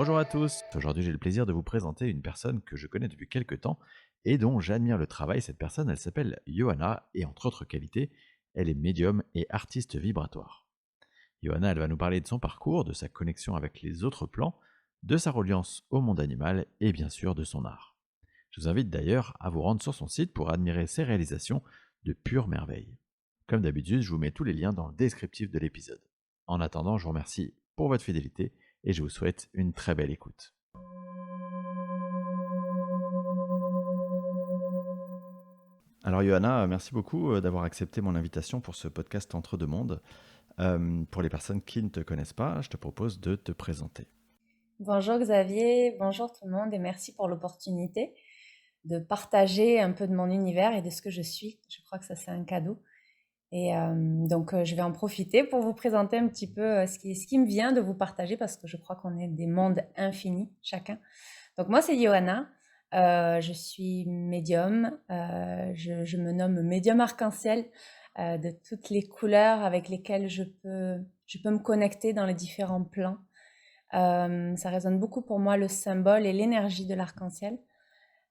Bonjour à tous. Aujourd'hui, j'ai le plaisir de vous présenter une personne que je connais depuis quelques temps et dont j'admire le travail. Cette personne, elle s'appelle Johanna et entre autres qualités, elle est médium et artiste vibratoire. Johanna, elle va nous parler de son parcours, de sa connexion avec les autres plans, de sa reliance au monde animal et bien sûr de son art. Je vous invite d'ailleurs à vous rendre sur son site pour admirer ses réalisations de pure merveille. Comme d'habitude, je vous mets tous les liens dans le descriptif de l'épisode. En attendant, je vous remercie pour votre fidélité et je vous souhaite une très belle écoute. Alors Johanna, merci beaucoup d'avoir accepté mon invitation pour ce podcast Entre deux mondes. Pour les personnes qui ne te connaissent pas, je te propose de te présenter. Bonjour Xavier, bonjour tout le monde et merci pour l'opportunité de partager un peu de mon univers et de ce que je suis. Je crois que ça c'est un cadeau. Et je vais en profiter pour vous présenter un petit peu ce qui me vient de vous partager parce que je crois qu'on est des mondes infinis chacun. Donc moi c'est Johanna, je suis médium, je me nomme médium arc-en-ciel de toutes les couleurs avec lesquelles je peux me connecter dans les différents plans. Ça résonne beaucoup pour moi le symbole et l'énergie de l'arc-en-ciel.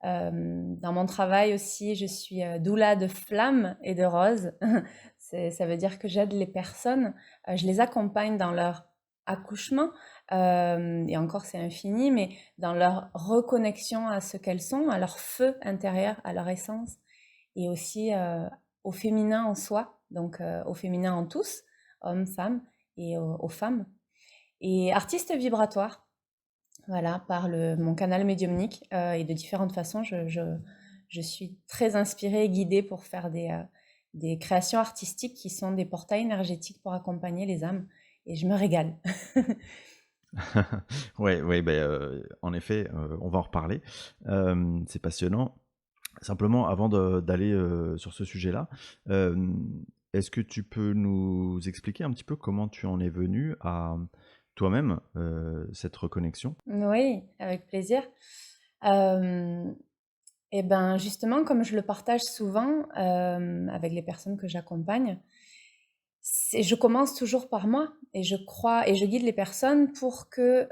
Dans mon travail aussi, je suis doula de flammes et de roses. Ça veut dire que j'aide les personnes, je les accompagne dans leur accouchement, et encore c'est infini, mais dans leur reconnexion à ce qu'elles sont, à leur feu intérieur, à leur essence, et aussi au féminin en soi, donc au féminin en tous, hommes, femmes, et aux femmes. Et artiste vibratoire, voilà, par mon canal médiumnique, et de différentes façons, je suis très inspirée et guidée pour faire des créations artistiques qui sont des portails énergétiques pour accompagner les âmes. Et je me régale. Ouais, ouais, en effet, on va en reparler. C'est passionnant. Simplement, avant d'aller sur ce sujet-là, euh, est-ce que tu peux nous expliquer un petit peu comment tu en es venu à toi-même cette reconnexion? Oui, avec plaisir. Euh, et ben justement, comme je le partage souvent avec les personnes que j'accompagne, je commence toujours par moi et je crois et je guide les personnes pour que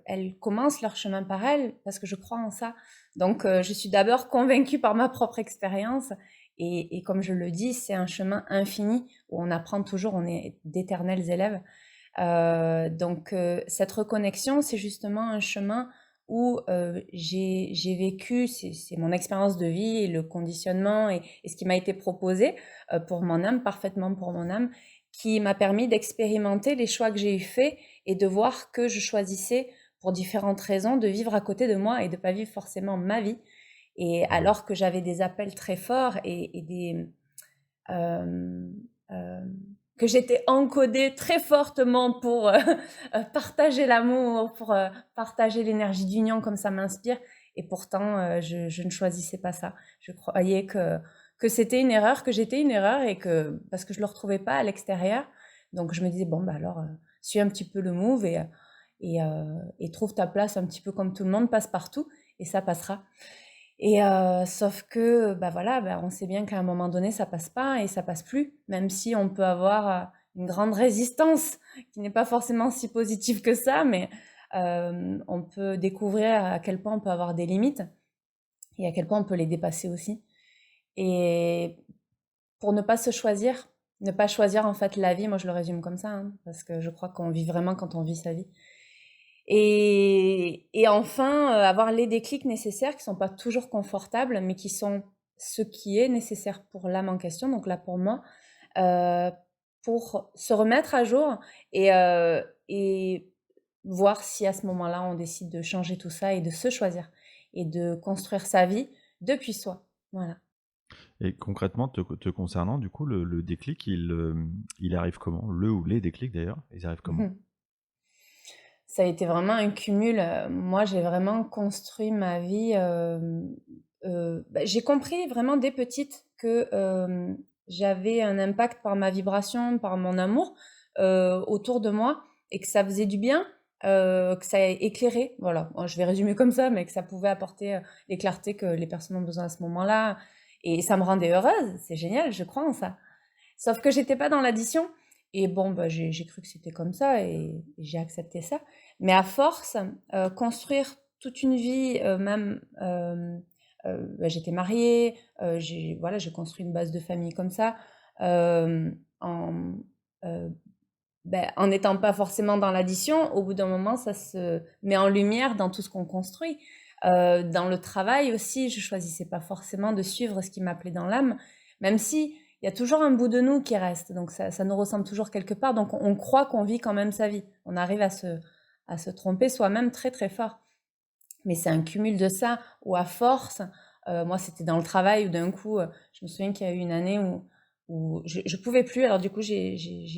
elles commencent leur chemin par elles parce que je crois en ça. Donc je suis d'abord convaincue par ma propre expérience et comme je le dis, c'est un chemin infini où on apprend toujours, on est d'éternels élèves. Cette reconnexion, c'est justement un chemin où j'ai vécu, c'est mon expérience de vie et le conditionnement et ce qui m'a été proposé pour mon âme, parfaitement pour mon âme, qui m'a permis d'expérimenter les choix que j'ai eu faits et de voir que je choisissais pour différentes raisons de vivre à côté de moi et de pas vivre forcément ma vie. Et alors que j'avais des appels très forts et euh, euh, que j'étais encodée très fortement pour partager l'amour, pour partager l'énergie d'union comme ça m'inspire. Et pourtant, je ne choisissais pas ça. Je croyais que c'était une erreur, que j'étais une erreur et que parce que je le retrouvais pas à l'extérieur. Donc je me disais bon bah alors suis un petit peu le move et trouve ta place un petit peu comme tout le monde, passe partout et ça passera. Et sauf que, bah voilà, bah, on sait bien qu'à un moment donné, ça passe pas et ça passe plus, même si on peut avoir une grande résistance qui n'est pas forcément si positive que ça, mais on peut découvrir à quel point on peut avoir des limites et à quel point on peut les dépasser aussi. Et pour ne pas se choisir, ne pas choisir en fait la vie, moi je le résume comme ça, hein, parce que je crois qu'on vit vraiment quand on vit sa vie. Et enfin, avoir les déclics nécessaires qui sont pas toujours confortables, mais qui sont ce qui est nécessaire pour l'âme en question, donc là pour moi, euh, pour se remettre à jour et voir si à ce moment-là on décide de changer tout ça et de se choisir et de construire sa vie depuis soi. Voilà. Et concrètement, te concernant, du coup, le déclic, il arrive comment? Le ou les déclics d'ailleurs, ils arrivent comment? Ça a été vraiment un cumul. Moi, j'ai vraiment construit ma vie. J'ai compris vraiment dès petite que j'avais un impact par ma vibration, par mon amour autour de moi et que ça faisait du bien, que ça éclairait. Voilà, bon, je vais résumer comme ça, mais que ça pouvait apporter les clartés que les personnes ont besoin à ce moment-là. Et ça me rendait heureuse. C'est génial, je crois en ça. Sauf que j'étais pas dans l'addition. Et bon, bah, j'ai cru que c'était comme ça et j'ai accepté ça. Mais à force, construire toute une vie, même, j'étais mariée, j'ai construit une base de famille comme ça, en, en n'étant pas forcément dans l'addition. Au bout d'un moment, ça se met en lumière dans tout ce qu'on construit. Dans le travail aussi, je choisissais pas forcément de suivre ce qui m'appelait dans l'âme, même si il y a toujours un bout de nous qui reste, donc ça nous ressemble toujours quelque part, donc on croit qu'on vit quand même sa vie. On arrive à se tromper soi-même très très fort. Mais c'est un cumul de ça, où à force, moi c'était dans le travail, où d'un coup, je me souviens qu'il y a eu une année où je pouvais plus, alors du coup j'ai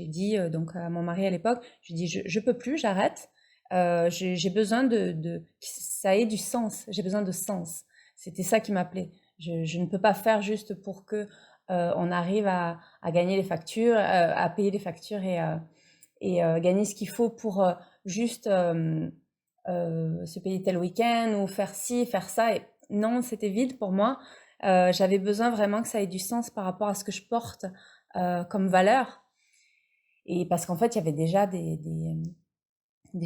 dit donc à mon mari à l'époque, je lui ai dit je peux plus, j'arrête, j'ai besoin que ça ait du sens, j'ai besoin de sens. C'était ça qui m'appelait. Je ne peux pas faire juste pour que on arrive à gagner les factures, à payer les factures et gagner ce qu'il faut pour juste se payer tel week-end ou faire ci, faire ça. Et non, c'était vide pour moi. J'avais besoin vraiment que ça ait du sens par rapport à ce que je porte comme valeur. Et parce qu'en fait, il y avait déjà des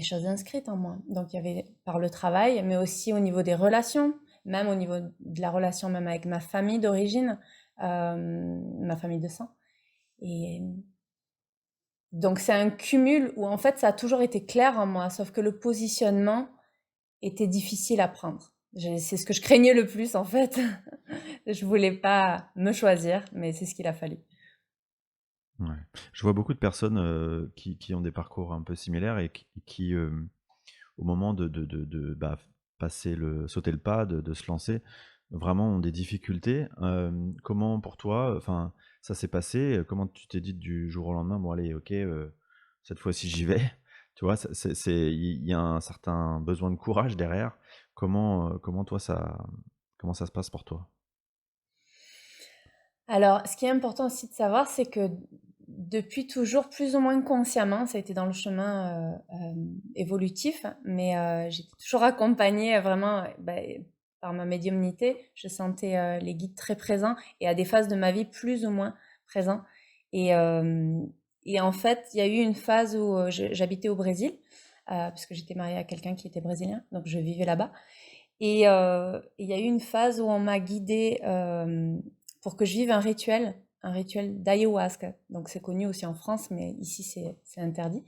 choses inscrites en moi. Donc, il y avait par le travail, mais aussi au niveau des relations, même au niveau de la relation même avec ma famille d'origine, ma famille de sang. Et donc, c'est un cumul où en fait, ça a toujours été clair en moi, sauf que le positionnement était difficile à prendre. C'est ce que je craignais le plus en fait. Je voulais pas me choisir, mais c'est ce qu'il a fallu. Ouais. Je vois beaucoup de personnes qui ont des parcours un peu similaires et qui, au moment de sauter le pas, de se lancer, vraiment ont des difficultés. Comment pour toi, enfin, ça s'est passé? Comment tu t'es dit du jour au lendemain, bon allez, ok, cette fois-ci j'y vais. Tu vois, il y a un certain besoin de courage derrière. Comment toi comment ça se passe pour toi? Alors, ce qui est important aussi de savoir, c'est que depuis toujours, plus ou moins consciemment, ça a été dans le chemin évolutif, mais j'étais toujours accompagnée vraiment par ma médiumnité. Je sentais les guides très présents et à des phases de ma vie plus ou moins présents. Et, euh, et en fait, il y a eu une phase où j'habitais au Brésil, parce que j'étais mariée à quelqu'un qui était brésilien, donc je vivais là-bas. Et il y a eu une phase où on m'a guidée pour que je vive un rituel d'ayahuasca. Donc c'est connu aussi en France, mais ici c'est interdit.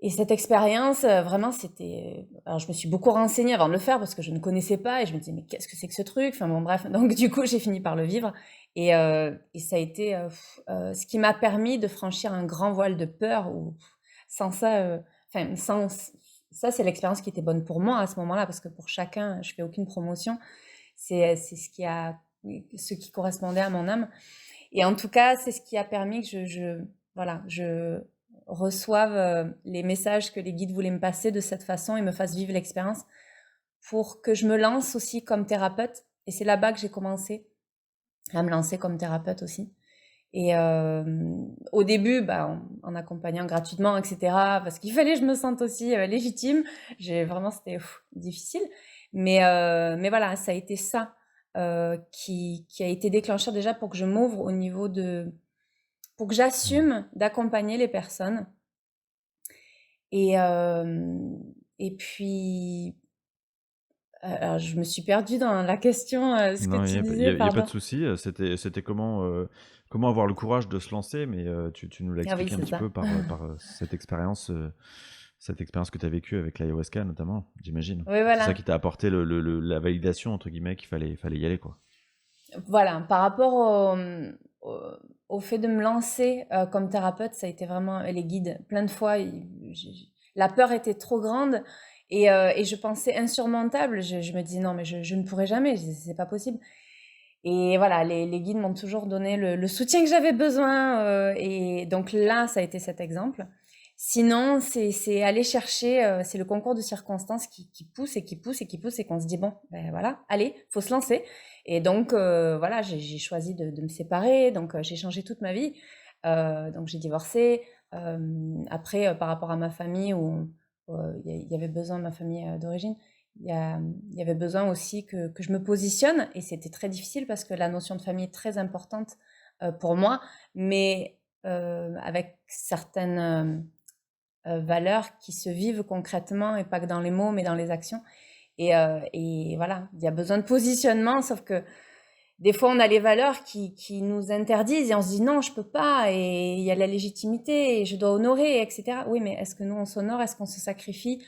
Et cette expérience, vraiment, c'était. Alors, je me suis beaucoup renseignée avant de le faire parce que je ne connaissais pas et je me disais, mais qu'est-ce que c'est que ce truc? Enfin, bon, bref. Donc, du coup, j'ai fini par le vivre. Et ça a été ce qui m'a permis de franchir un grand voile de peur. Où, sans ça, enfin, sans. Ça, c'est l'expérience qui était bonne pour moi à ce moment-là parce que pour chacun, je fais aucune promotion. C'est ce qui correspondait à mon âme. Et en tout cas, c'est ce qui a permis que voilà, je reçoive les messages que les guides voulaient me passer de cette façon et me fassent vivre l'expérience pour que je me lance aussi comme thérapeute. Et c'est là-bas que j'ai commencé à me lancer comme thérapeute aussi. Et au début, en accompagnant gratuitement, etc., parce qu'il fallait que je me sente aussi légitime. Vraiment, c'était difficile. Mais voilà, ça a été ça qui a été déclencheur déjà pour que je m'ouvre au niveau pour que Mmh. j'assume d'accompagner les personnes. Et, et puis, alors je me suis perdue dans la question, ce que Non, tu il y disais, a y a pas de pardon. souci, c'était comment avoir le courage de se lancer, mais tu nous l'as Ah oui, expliqué un c'est petit ça. peu par cette expérience que tu as vécue avec l'ayahuasca notamment, j'imagine. Oui, C'est ça voilà. qui t'a apporté la «validation» entre guillemets qu'il fallait y aller, quoi. Voilà, par rapport au, au fait de me lancer comme thérapeute, ça a été vraiment les guides. Plein de fois, la peur était trop grande et je pensais insurmontable. Je me disais non, mais je ne pourrai jamais, c'est pas possible. Et voilà, les guides m'ont toujours donné le soutien que j'avais besoin. Et donc là, ça a été cet exemple. Sinon, c'est aller chercher, c'est le concours de circonstances qui pousse et qui pousse et qui pousse et qu'on se dit, bon, ben voilà, allez, faut se lancer. Et donc, voilà, j'ai choisi de me séparer. Donc, j'ai changé toute ma vie. Donc, j'ai divorcé. Après, par rapport à ma famille, où il y avait besoin de ma famille d'origine, il y avait besoin aussi que je me positionne et c'était très difficile parce que la notion de famille est très importante pour moi, mais avec certaines valeurs qui se vivent concrètement et pas que dans les mots, mais dans les actions. Et voilà, il y a besoin de positionnement, sauf que des fois, on a les valeurs qui nous interdisent et on se dit non, je peux pas, et il y a la légitimité, et je dois honorer, etc. Oui, mais est-ce que nous, on s'honore? Est-ce qu'on se sacrifie?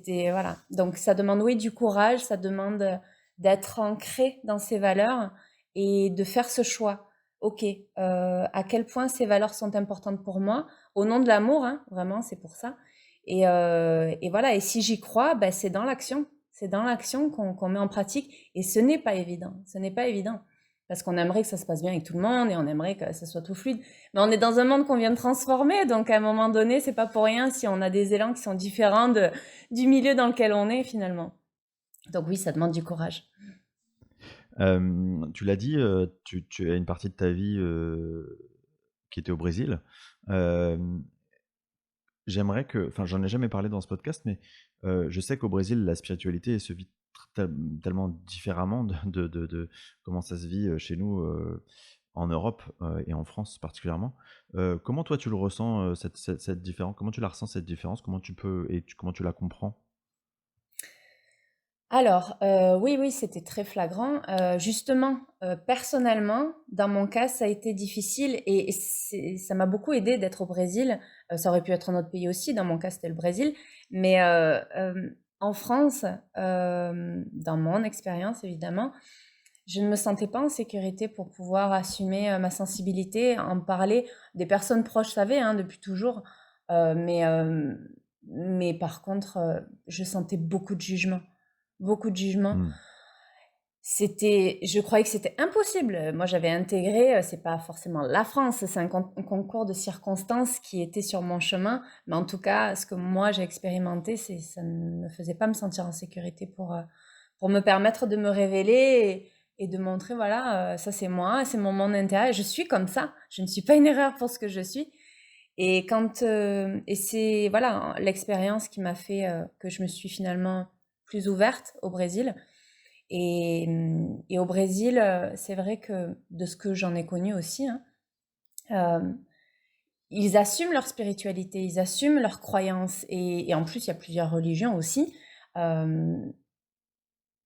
Voilà. Donc, ça demande, oui, du courage, ça demande d'être ancré dans ces valeurs et de faire ce choix. Ok, à quel point ces valeurs sont importantes pour moi, au nom de l'amour, hein, vraiment, c'est pour ça. Et voilà, et si j'y crois, ben, c'est dans l'action. C'est dans l'action qu'on met en pratique. Et ce n'est pas évident. Ce n'est pas évident. Parce qu'on aimerait que ça se passe bien avec tout le monde et on aimerait que ça soit tout fluide. Mais on est dans un monde qu'on vient de transformer. Donc, à un moment donné, c'est pas pour rien si on a des élans qui sont différents du milieu dans lequel on est, finalement. Donc, oui, ça demande du courage. Tu l'as dit, tu as une partie de ta vie qui était au Brésil. J'aimerais que, enfin, j'en ai jamais parlé dans ce podcast, mais je sais qu'au Brésil, la spiritualité se vit tellement différemment de comment ça se vit chez nous en Europe et en France particulièrement. Comment toi tu le ressens, cette différence? Comment tu la ressens, cette différence? Comment tu la comprends? Alors, oui, oui, c'était très flagrant. Justement, personnellement, dans mon cas, ça a été difficile et ça m'a beaucoup aidé d'être au Brésil. Ça aurait pu être un autre pays aussi, dans mon cas, c'était le Brésil. Mais en France, dans mon expérience, évidemment, je ne me sentais pas en sécurité pour pouvoir assumer ma sensibilité, en parler. Des personnes proches savaient, hein, depuis toujours. Euh, mais, euh, mais par contre, je sentais beaucoup de jugement. Beaucoup de jugement. Hmm. Je croyais que c'était impossible. Moi, j'avais intégré, c'est pas forcément la France, c'est un concours de circonstances qui était sur mon chemin. Mais en tout cas, ce que moi j'ai expérimenté, ça ne me faisait pas me sentir en sécurité pour me permettre de me révéler et de montrer, voilà, ça c'est moi, c'est mon monde intérieur. Je suis comme ça. Je ne suis pas une erreur pour ce que je suis. Et c'est, voilà, l'expérience qui m'a fait que je me suis finalement plus ouverte au Brésil. Et au Brésil, c'est vrai que de ce que j'en ai connu aussi, hein, euh, ils assument leur spiritualité, ils assument leurs croyances. Et en plus, il y a plusieurs religions aussi. Euh,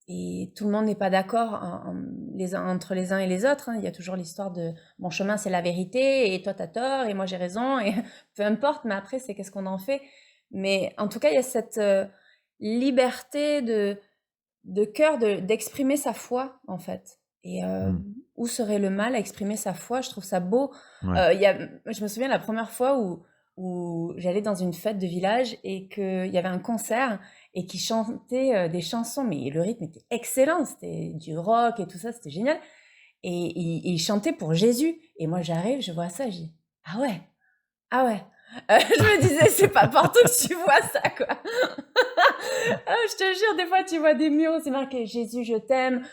et tout le monde n'est pas d'accord entre les uns et les autres, hein. Il y a toujours l'histoire de mon chemin, c'est la vérité, et toi, t'as tort, et moi, j'ai raison, et peu importe, mais après, c'est qu'est-ce qu'on en fait. Mais en tout cas, il y a cette liberté de cœur d'exprimer sa foi, en fait. Et où serait le mal à exprimer sa foi? Je trouve ça beau. Ouais. Je me souviens la première fois où j'allais dans une fête de village et qu'il y avait un concert et qui chantait des chansons, mais le rythme était excellent, c'était du rock et tout ça, c'était génial. Et il chantait pour Jésus. Et moi, j'arrive, je vois ça, je dis, ah ouais, ah ouais. Je me disais, c'est pas partout que tu vois ça, quoi. Je te jure, des fois, tu vois des murs où c'est marqué Jésus, je t'aime,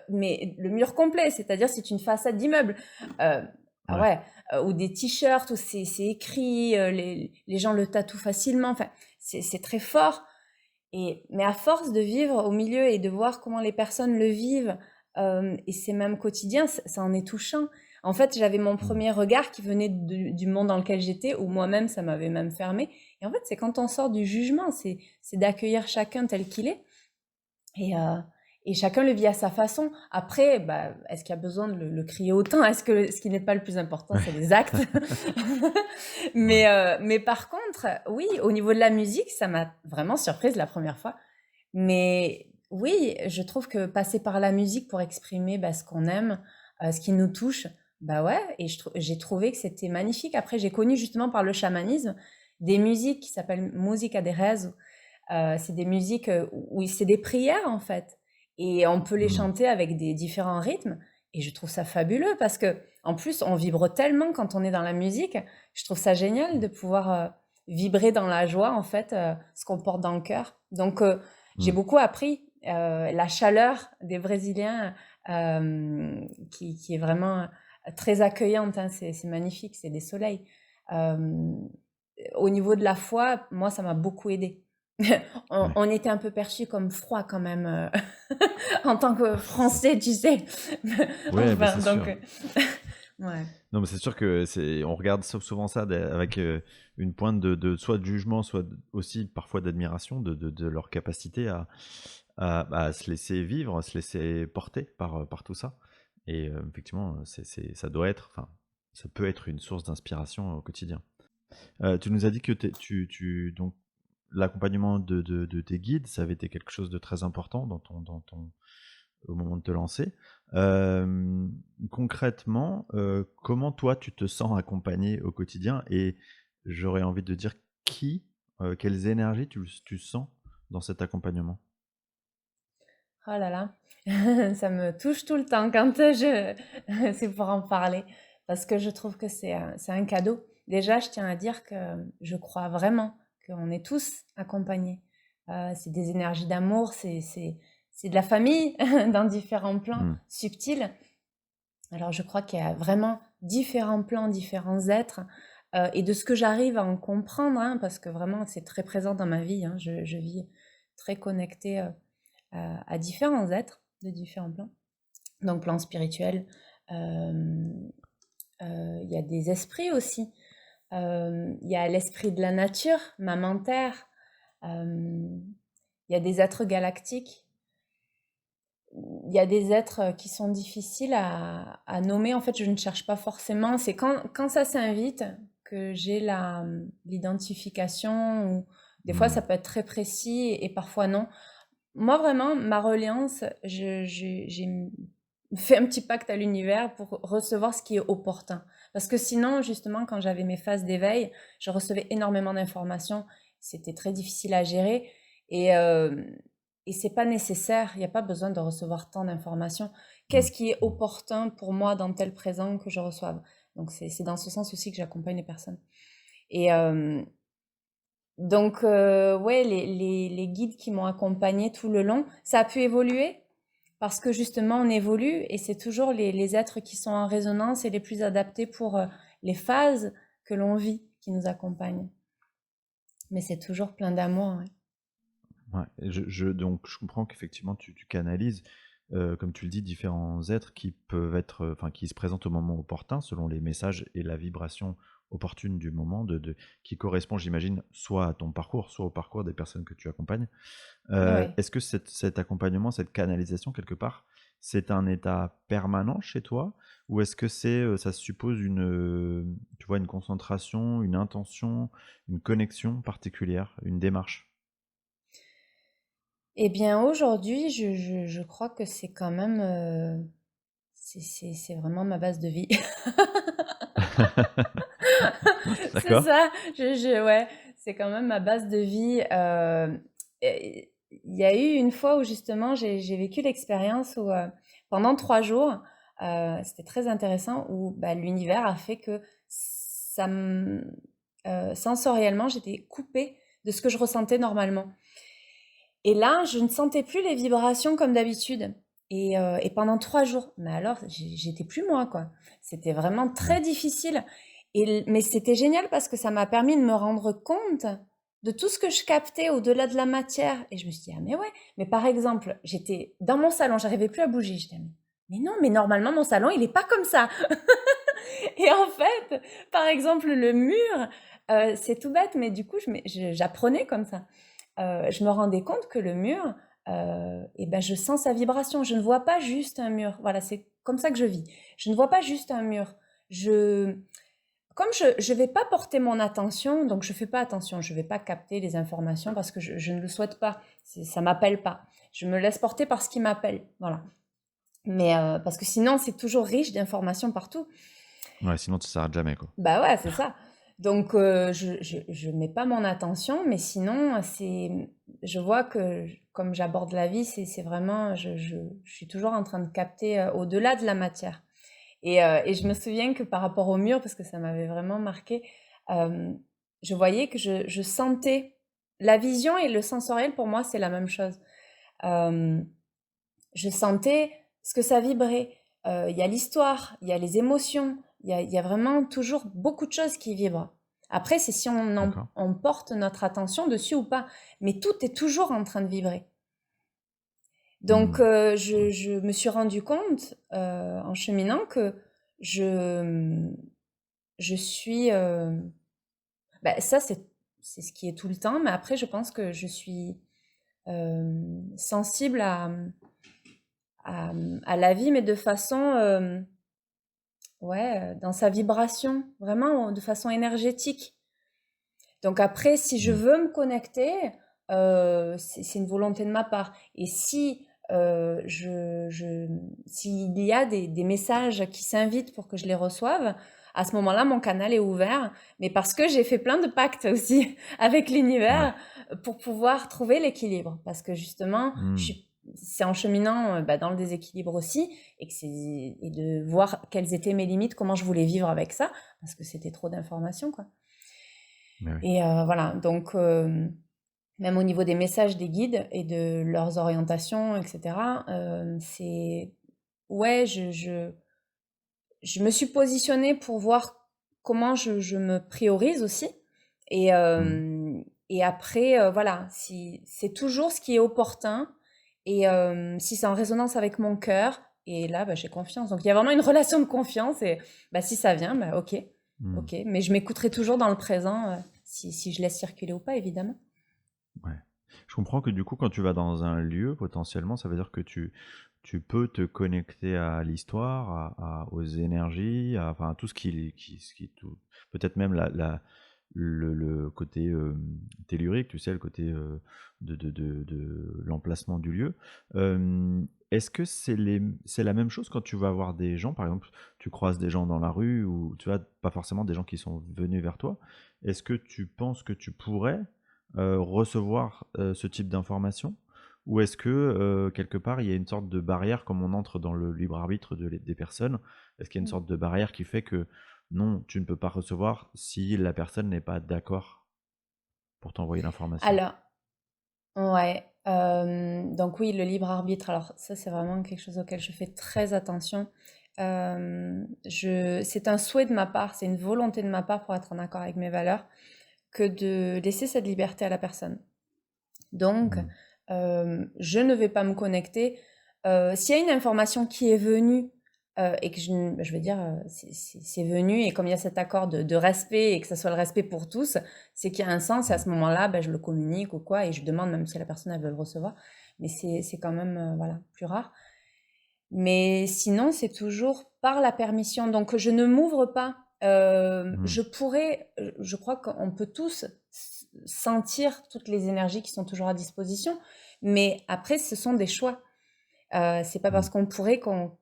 mais le mur complet, c'est-à-dire c'est une façade d'immeuble. Ah Ouais. ouais, ou des t-shirts où c'est écrit, les gens le tatouent facilement. Enfin, c'est très fort. Mais à force de vivre au milieu et de voir comment les personnes le vivent, et c'est même quotidien, ça en est touchant. En fait, j'avais mon premier regard qui venait du monde dans lequel j'étais, où moi-même, ça m'avait même fermé. Et en fait, c'est quand on sort du jugement, c'est d'accueillir chacun tel qu'il est. Et chacun le vit à sa façon. Après, bah, est-ce qu'il y a besoin de le crier autant? Est-ce que ce qui n'est pas le plus important, c'est les actes? Ouais. Mais par contre, oui, au niveau de la musique, ça m'a vraiment surprise la première fois. Mais oui, je trouve que passer par la musique pour exprimer bah, ce qu'on aime, ce qui nous touche, bah ouais, et j'ai trouvé que c'était magnifique. Après, j'ai connu justement par le chamanisme des musiques qui s'appellent musica de rezo. C'est des musiques où c'est des prières en fait. Et on peut les chanter avec des différents rythmes. Et je trouve ça fabuleux parce que, en plus, on vibre tellement quand on est dans la musique. Je trouve ça génial de pouvoir vibrer dans la joie, en fait, ce qu'on porte dans le cœur. Donc, j'ai beaucoup appris la chaleur des Brésiliens qui est vraiment très accueillante, hein. C'est magnifique, c'est des soleils. Au niveau de la foi, moi, ça m'a beaucoup aidé. On était un peu perçus comme froid quand même en tant que Français, tu sais. Ouais, bah, Enfin, c'est donc, sûr. Ouais. Non, mais c'est sûr que on regarde souvent ça avec une pointe soit de jugement, soit aussi parfois d'admiration de leur capacité à se laisser vivre, à se laisser porter par tout ça. Et effectivement, ça doit être, enfin, ça peut être une source d'inspiration au quotidien. Tu nous as dit que donc, l'accompagnement de tes guides, ça avait été quelque chose de très important au moment de te lancer. Concrètement, comment toi tu te sens accompagné au quotidien? Et j'aurais envie de dire quelles énergies tu sens dans cet accompagnement? Oh là là, ça me touche tout le temps quand c'est pour en parler, parce que je trouve que c'est un cadeau. Déjà, je tiens à dire que je crois vraiment qu'on est tous accompagnés. C'est des énergies d'amour, c'est de la famille dans différents plans Mmh. subtils. Alors, je crois qu'il y a vraiment différents plans, différents êtres, et de ce que j'arrive à en comprendre, hein, parce que vraiment, c'est très présent dans ma vie, hein. Je vis très connectée à différents êtres de différents plans. Donc, plan spirituel, il y a des esprits aussi. Il y a l'esprit de la nature, maman terre. Il y a des êtres galactiques. Il y a des êtres qui sont difficiles à nommer. En fait, je ne cherche pas forcément. C'est quand ça s'invite que j'ai l'identification. Ou des fois, Mmh. ça peut être très précis et parfois non. Moi, vraiment, ma reliance, j'ai fait un petit pacte à l'univers pour recevoir ce qui est opportun. Parce que sinon, justement, quand j'avais mes phases d'éveil, je recevais énormément d'informations. C'était très difficile à gérer. Et, euh, et c'est pas nécessaire. Il n'y a pas besoin de recevoir tant d'informations. Mmh. Qu'est-ce qui est opportun pour moi dans tel présent que je reçoive? Donc, c'est dans ce sens aussi que j'accompagne les personnes. Et, donc, ouais, les guides qui m'ont accompagnée tout le long, ça a pu évoluer parce que justement, on évolue et c'est toujours les êtres qui sont en résonance et les plus adaptés pour les phases que l'on vit qui nous accompagnent. Mais c'est toujours plein d'amour, ouais. Ouais, et donc je comprends qu'effectivement tu canalises, comme tu le dis, différents êtres qui peuvent être, enfin qui se présentent au moment opportun selon les messages et la vibration opportune du moment qui correspond, j'imagine, soit à ton parcours, soit au parcours des personnes que tu accompagnes. Ouais. Est-ce que cet accompagnement, cette canalisation quelque part, c'est un état permanent chez toi? Ou est-ce que ça suppose tu vois, une concentration, une intention, une connexion particulière, une démarche? Eh bien, aujourd'hui, je crois que c'est quand même, c'est vraiment ma base de vie. C'est D'accord. ça, ouais, c'est quand même ma base de vie. Et il y a eu une fois où justement j'ai vécu l'expérience où pendant 3 jours, c'était très intéressant, où bah, l'univers a fait que sensoriellement, j'étais coupée de ce que je ressentais normalement. Et là, je ne sentais plus les vibrations comme d'habitude. Et pendant 3 jours, mais alors, j'étais plus moi, quoi. C'était vraiment Mmh. très difficile. Mais c'était génial parce que ça m'a permis de me rendre compte de tout ce que je captais au-delà de la matière. Et je me suis dit, ah mais ouais, mais par exemple, j'étais dans mon salon, j'arrivais plus à bouger. J'étais, mais non, mais normalement, mon salon, il est pas comme ça. Et en fait, par exemple, le mur, c'est tout bête, mais du coup, j'apprenais comme ça. Je me rendais compte que le mur, et ben, je sens sa vibration. Je ne vois pas juste un mur. Voilà, c'est comme ça que je vis. Je ne vois pas juste un mur. Je, Comme je vais pas porter mon attention, donc je fais pas attention. Je vais pas capter les informations parce que je ne le souhaite pas. Ça m'appelle pas. Je me laisse porter par ce qui m'appelle. Voilà. Mais parce que sinon, c'est toujours riche d'informations partout. Ouais, sinon tu s'arrêtes jamais, quoi. Bah ouais, c'est ça. Donc, je mets pas mon attention, mais sinon, je vois que comme j'aborde la vie, c'est vraiment, je suis toujours en train de capter au-delà de la matière. Et je me Mmh. souviens que par rapport au mur, parce que ça m'avait vraiment marqué, euh, je voyais que je sentais la vision et le sensoriel, pour moi, c'est la même chose. Euh, je sentais ce que ça vibrait. Il y a l'histoire, il y a les émotions, il y a vraiment toujours beaucoup de choses qui vibrent. Après, c'est si D'accord. on porte notre attention dessus ou pas. Mais tout est toujours en train de vibrer. Donc, Mmh. Ouais. je me suis rendu compte en cheminant que je, je suis... bah, ça, c'est ce qui est tout le temps, mais après, je pense que je suis sensible à la vie, mais de façon, ouais, dans sa vibration, vraiment de façon énergétique. Donc après, si je Mmh. veux me connecter, c'est une volonté de ma part. Et si s'il y a des messages qui s'invitent pour que je les reçoive, à ce moment-là, mon canal est ouvert. Mais parce que j'ai fait plein de pactes aussi avec Ouais. l'univers pour pouvoir trouver l'équilibre. Parce que justement, Mmh. c'est en cheminant bah, dans le déséquilibre aussi, et de voir quelles étaient mes limites, comment je voulais vivre avec ça, parce que c'était trop d'informations, quoi. Mais oui. Et voilà, donc même au niveau des messages des guides et de leurs orientations, etc., c'est... Ouais, je me suis positionnée pour voir comment je me priorise aussi. Et, Mmh. et après, voilà, si, c'est toujours ce qui est opportun. Et si c'est en résonance avec mon cœur, et là, bah, j'ai confiance. Donc il y a vraiment une relation de confiance. Et bah, si ça vient, bah, ok, Mmh. ok. Mais je m'écouterai toujours dans le présent, si je laisse circuler ou pas, évidemment. Ouais. Je comprends que du coup, quand tu vas dans un lieu, potentiellement, ça veut dire que tu peux te connecter à l'histoire, aux énergies, enfin, à tout peut-être même le côté tellurique, tu sais, le côté de l'emplacement du lieu. Est-ce que c'est la même chose quand tu vas voir des gens, par exemple, tu croises des gens dans la rue ou tu vois, pas forcément des gens qui sont venus vers toi. Est-ce que tu penses que tu pourrais recevoir ce type d'informations? Ou est-ce que quelque part il y a une sorte de barrière comme on entre dans le libre arbitre des personnes? Est-ce qu'il y a une Mm. sorte de barrière qui fait que non, tu ne peux pas recevoir si la personne n'est pas d'accord pour t'envoyer l'information? Alors, ouais. Donc oui, le libre arbitre. Alors ça, c'est vraiment quelque chose auquel je fais très attention. C'est un souhait de ma part, c'est une volonté de ma part pour être en accord avec mes valeurs, que de laisser cette liberté à la personne. Donc, Mmh. je ne vais pas me connecter. S'il y a une information qui est venue et que je vais dire, c'est venu, et comme il y a cet accord de respect et que ce soit le respect pour tous, c'est qu'il y a un sens, et à Mmh. ce moment-là, ben, je le communique ou quoi, et je demande même si la personne elle veut le recevoir. Mais c'est quand même voilà, plus rare. Mais sinon, c'est toujours par la permission. Donc, je ne m'ouvre pas. Mmh. Je pourrais, je crois qu'on peut tous sentir toutes les énergies qui sont toujours à disposition. Mais après, ce sont des choix. C'est pas Mmh. parce qu'on pourrait qu'on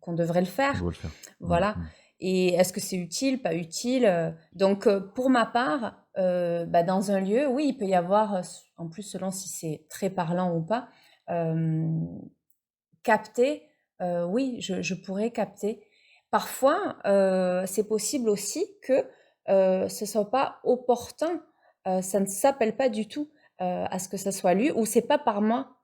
devrait le On faire. doit le faire. Mmh. Voilà. Mmh. Et est-ce que c'est utile, pas utile? Donc, pour ma part, bah, dans un lieu, oui, il peut y avoir, en plus, selon si c'est très parlant ou pas, euh, capter, oui, je pourrais capter. Parfois, c'est possible aussi que ce soit pas opportun, ça ne s'appelle pas du tout à ce que ça soit lu, ou c'est pas par moi.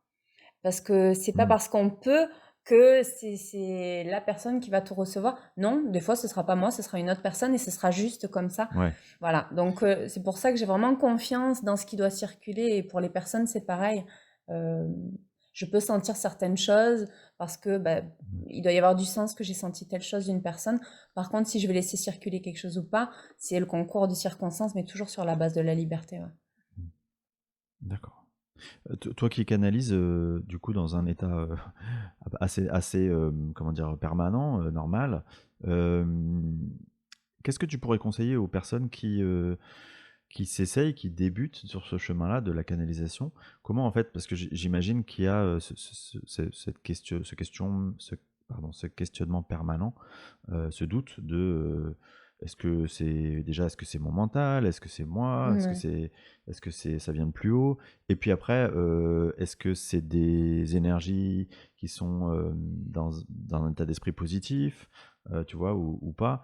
Parce que c'est pas Mmh. parce qu'on peut que c'est la personne qui va tout recevoir. Non, des fois ce sera pas moi, ce sera une autre personne, et ce sera juste comme ça. Ouais. Voilà, donc c'est pour ça que j'ai vraiment confiance dans ce qui doit circuler, et pour les personnes c'est pareil. Euh, je peux sentir certaines choses parce que bah, Mmh. il doit y avoir du sens que j'ai senti telle chose d'une personne. Par contre, si je vais laisser circuler quelque chose ou pas, c'est le concours de circonstances, mais toujours sur la base de la liberté. Ouais. Mmh. D'accord. Toi qui canalises, du coup dans un état, assez, comment dire? Permanent, normal, hem, qu'est-ce que tu pourrais conseiller aux personnes qui s'essayent, qui débutent sur ce chemin-là de la canalisation? Comment en fait parce que j'imagine qu'il y a, ce questionnement permanent, ce doute de, est-ce que c'est mon mental? Est-ce que c'est moi? Ouais. Est-ce que ça vient de plus haut? Et puis après, est-ce que c'est des énergies qui sont, dans un état d'esprit positif, tu vois? Ou pas?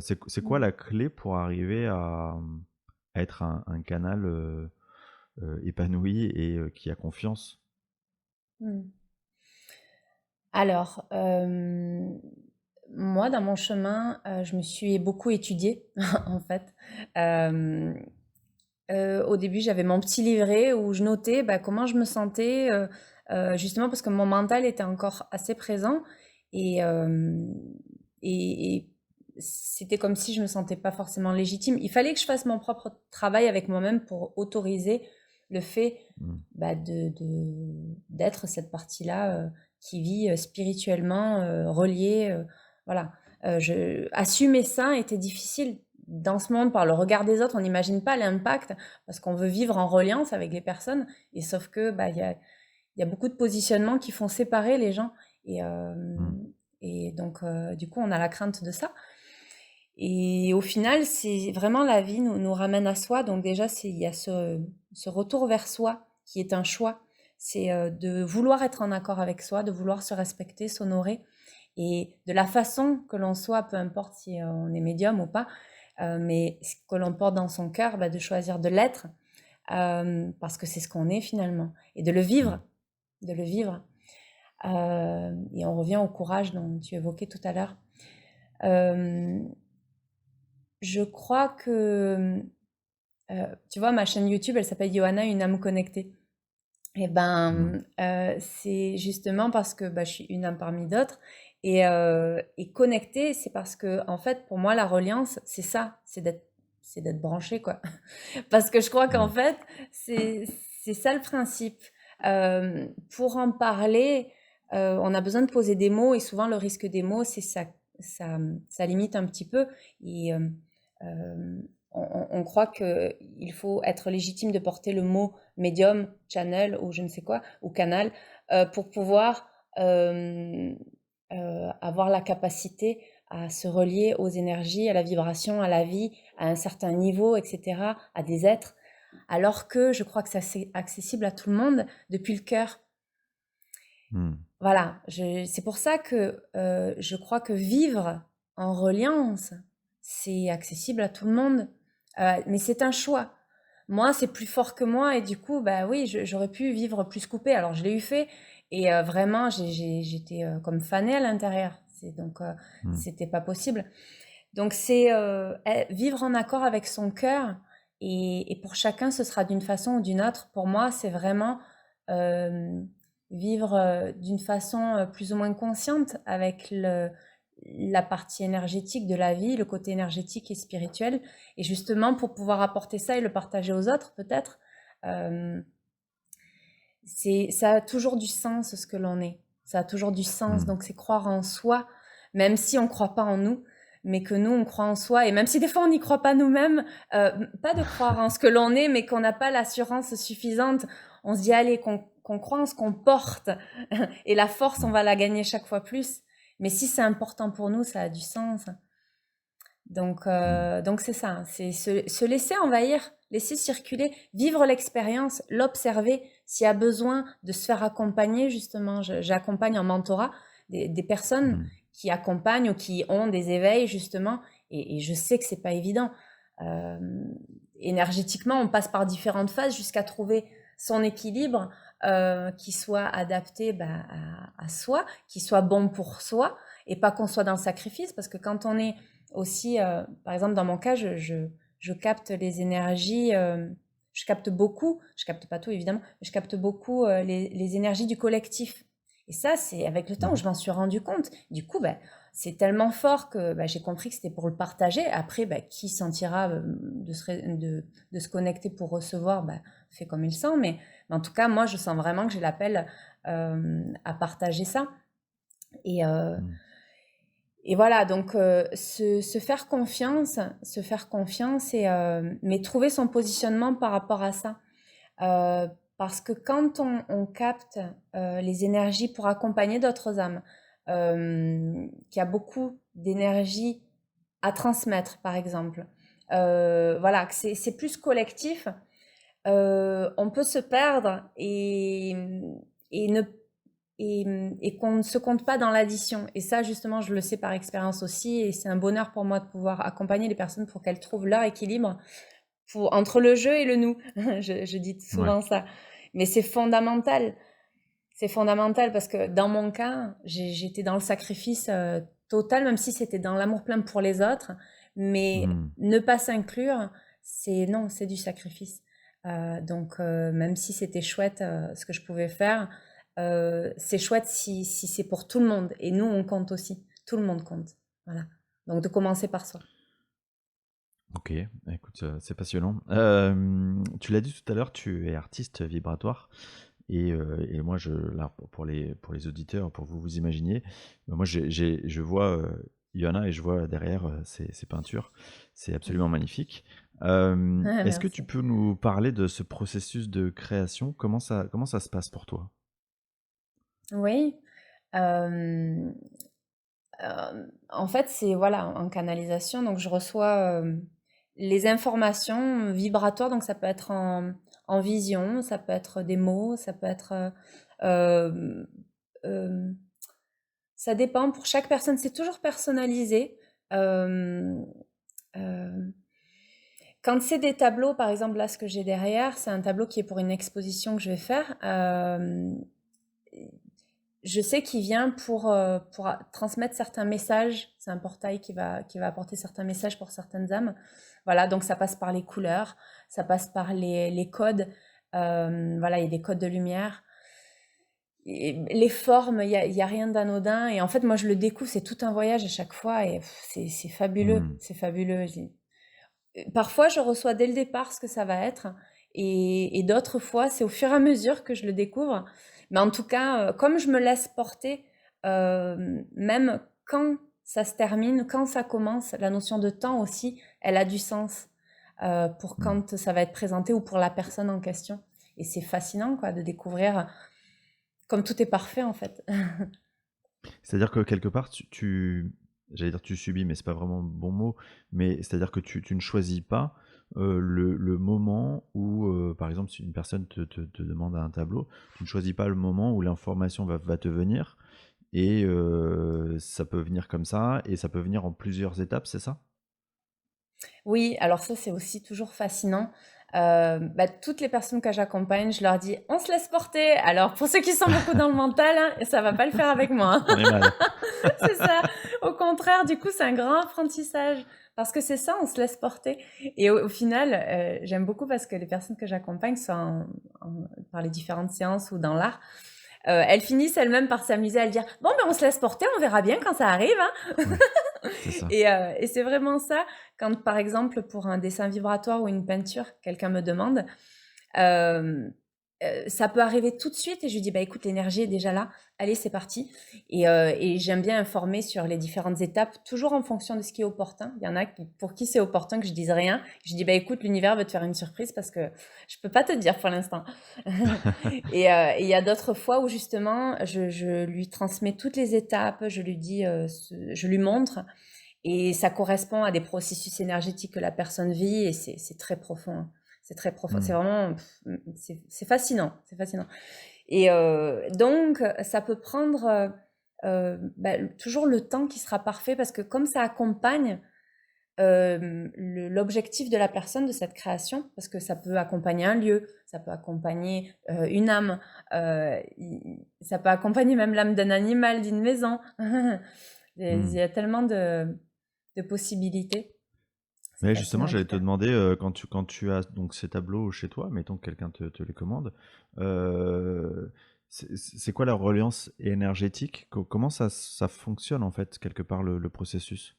C'est quoi Mm. la clé pour arriver à être un canal, épanoui et qui a confiance? Mm. Alors, moi, dans mon chemin, je me suis beaucoup étudiée, en fait. Hem, au début, j'avais mon petit livret où je notais, bah, comment je me sentais, justement parce que mon mental était encore assez présent. Et et c'était comme si je me sentais pas forcément légitime. Il fallait que je fasse mon propre travail avec moi-même pour autoriser le fait Mmh. d'être cette partie-là qui vit spirituellement reliée. Voilà. Assumer ça était difficile dans ce monde par le regard des autres. On n'imagine pas l'impact parce qu'on veut vivre en reliance avec les personnes. Et sauf que il y a beaucoup de positionnements qui font séparer les gens. Et, euh, Mmh. et donc, du coup, on a la crainte de ça. Et au final, c'est vraiment la vie nous ramène à soi. Donc déjà, il y a ce retour vers soi qui est un choix. C'est de vouloir être en accord avec soi, de vouloir se respecter, s'honorer. Et de la façon que l'on soit, peu importe si on est médium ou pas, mais ce que l'on porte dans son cœur, de choisir de l'être, parce que c'est ce qu'on est finalement. Et de le Mmh. vivre, de le vivre. Et on revient au courage dont tu évoquais tout à l'heure. Euh, je crois que, tu vois, ma chaîne YouTube, elle s'appelle Johanna, une âme connectée. Et Mmh. c'est justement parce que je suis une âme parmi d'autres. Et connectée, c'est parce que, en fait, pour moi, la reliance, c'est ça, c'est d'être branché, quoi. Parce que je crois qu'en Mmh. fait, c'est ça le principe. Pour en parler, on a besoin de poser des mots, et souvent le risque des mots, c'est ça limite un petit peu. Et on croit qu'il faut être légitime de porter le mot médium, channel ou je ne sais quoi, ou canal, pour pouvoir avoir la capacité à se relier aux énergies, à la vibration, à la vie, à un certain niveau, etc., à des êtres, alors que je crois que c'est accessible à tout le monde depuis le cœur. Mmh. Voilà, c'est pour ça que je crois que vivre en reliance, c'est accessible à tout le monde. Mais c'est un choix. Moi, c'est plus fort que moi et du coup, bah oui, j'aurais pu vivre plus coupé. Alors, je l'ai eu fait et vraiment, j'étais comme fanée à l'intérieur. Donc, Mmh. c'était pas possible. Donc, c'est vivre en accord avec son cœur et pour chacun, ce sera d'une façon ou d'une autre. Pour moi, c'est vraiment euh, vivre d'une façon plus ou moins consciente avec la partie énergétique de la vie, le côté énergétique et spirituel. Et justement, pour pouvoir apporter ça et le partager aux autres, peut-être, euh, ça a toujours du sens ce que l'on est. Ça a toujours du sens. Mmh. Donc, c'est croire en soi, même si on ne croit pas en nous, mais que nous, on croit en soi. Et même si des fois, on n'y croit pas nous-mêmes, pas de croire en ce que l'on est, mais qu'on n'a pas l'assurance suffisante. On se dit, allez, qu'on croit en ce qu'on porte. Et la force, on Mmh. va la gagner chaque fois plus. Mais si c'est important pour nous, ça a du sens. Mmh. Donc c'est ça, hein, c'est se laisser envahir, laisser circuler, vivre l'expérience, l'observer. S'il y a besoin de se faire accompagner, justement, j'accompagne en mentorat des personnes Mmh. qui accompagnent ou qui ont des éveils, justement, et je sais que c'est pas évident. Euh, Énergétiquement, on passe par différentes phases jusqu'à trouver son équilibre qui soit adapté à soi, qui soit bon pour soi, et pas qu'on soit dans le sacrifice, parce que quand on est aussi, par exemple, dans mon cas, je capte les énergies, je capte beaucoup, je capte pas tout évidemment, mais je capte beaucoup les énergies du collectif. Et ça, c'est avec le temps, Mmh. je m'en suis rendu compte. Du coup, c'est tellement fort que j'ai compris que c'était pour le partager. Après, qui sentira de se connecter pour recevoir, fait comme il sent. Mais en tout cas, moi, je sens vraiment que j'ai l'appel à partager ça. Et, euh, Mmh. et voilà, donc se faire confiance mais trouver son positionnement par rapport à ça. Parce que quand on capte les énergies pour accompagner d'autres âmes, qu'il y a beaucoup d'énergie à transmettre, par exemple, voilà, que c'est plus collectif, on peut se perdre et ne et qu'on ne se compte pas dans l'addition. Et ça, justement, je le sais par expérience aussi, et c'est un bonheur pour moi de pouvoir accompagner les personnes pour qu'elles trouvent leur équilibre entre le jeu et le nous. Je dis Ouais. souvent ça. Mais c'est fondamental. C'est fondamental parce que dans mon cas, j'étais dans le sacrifice total, même si c'était dans l'amour plein pour les autres. Mais Mmh. ne pas s'inclure, non, c'est du sacrifice. Donc, même si c'était chouette ce que je pouvais faire, c'est chouette si c'est pour tout le monde. Et nous, on compte aussi. Tout le monde compte. Voilà. Donc de commencer par soi. Ok, écoute, c'est passionnant. Tu l'as dit tout à l'heure, tu es artiste vibratoire. Et moi, là, pour les auditeurs, pour que vous vous imaginiez, moi, je vois Johanna et je vois derrière ses peintures. C'est absolument magnifique. Est-ce que tu Merci. peux nous parler de ce processus de création? Comment ça se passe pour toi? Oui. euh, En fait, c'est voilà, en canalisation, donc je reçois les informations vibratoires, donc ça peut être en vision, ça peut être des mots, ça peut être euh, euh, ça dépend pour chaque personne, c'est toujours personnalisé. Euh, euh, Quand c'est des tableaux, par exemple là ce que j'ai derrière, c'est un tableau qui est pour une exposition que je vais faire. Je sais qu'il vient pour transmettre certains messages. C'est un portail qui va apporter certains messages pour certaines âmes. Voilà, donc ça passe par les couleurs, ça passe par les codes. Voilà, il y a des codes de lumière. Et les formes, il y a rien d'anodin. Et en fait, moi, je le découvre, c'est tout un voyage à chaque fois. Et c'est fabuleux, Hmm. c'est fabuleux. Parfois, je reçois dès le départ ce que ça va être, et d'autres fois, c'est au fur et à mesure que je le découvre. Mais en tout cas, comme je me laisse porter, même quand ça se termine, quand ça commence, la notion de temps aussi, elle a du sens pour Hmm. quand ça va être présenté ou pour la personne en question. Et c'est fascinant, quoi, de découvrir comme tout est parfait, en fait. C'est-à-dire que quelque part, j'allais dire tu subis, mais c'est pas vraiment le bon mot, mais c'est-à-dire que tu ne choisis pas le moment où, par exemple, si une personne te demande un tableau, tu ne choisis pas le moment où l'information va te venir, et ça peut venir comme ça, et ça peut venir en plusieurs étapes, c'est ça? Oui, alors ça, c'est aussi toujours fascinant. Toutes les personnes que j'accompagne, je leur dis, on se laisse porter. Alors, pour ceux qui sont beaucoup dans le mental, hein, ça va pas le faire avec moi, On est hein. mal. C'est ça. Au contraire, du coup, c'est un grand apprentissage. Parce que c'est ça, on se laisse porter. Et au final, j'aime beaucoup parce que les personnes que j'accompagne, soit par les différentes séances ou dans l'art, elles finissent elles-mêmes par s'amuser à le dire, bon, ben on se laisse porter, on verra bien quand ça arrive, hein. Ouais, c'est ça. Et c'est vraiment ça, quand par exemple pour un dessin vibratoire ou une peinture, quelqu'un me demande, euh, ça peut arriver tout de suite et je lui dis, bah écoute, l'énergie est déjà là, allez, c'est parti. Et j'aime bien informer sur les différentes étapes, toujours en fonction de ce qui est opportun. Il y en a pour qui c'est opportun que je dise rien. Je dis, bah écoute, l'univers veut te faire une surprise parce que je peux pas te dire pour l'instant. Et il y a d'autres fois où justement, je lui transmets toutes les étapes, je lui dis, je lui montre. Et ça correspond à des processus énergétiques que la personne vit et c'est très profond, hein. C'est très profond. C'est Hmm. vraiment, c'est fascinant, c'est fascinant. Et donc, ça peut prendre toujours le temps qui sera parfait parce que comme ça accompagne l'objectif de la personne de cette création, parce que ça peut accompagner un lieu, ça peut accompagner une âme, ça peut accompagner même l'âme d'un animal, d'une maison. Il Hmm. y a tellement de possibilités. C'est Mais justement, fascinant en tout j'allais te cas. demander, quand tu as donc ces tableaux chez toi, mettons que quelqu'un te les commande, c'est quoi la reliance énergétique? Comment ça fonctionne en fait, quelque part, le processus?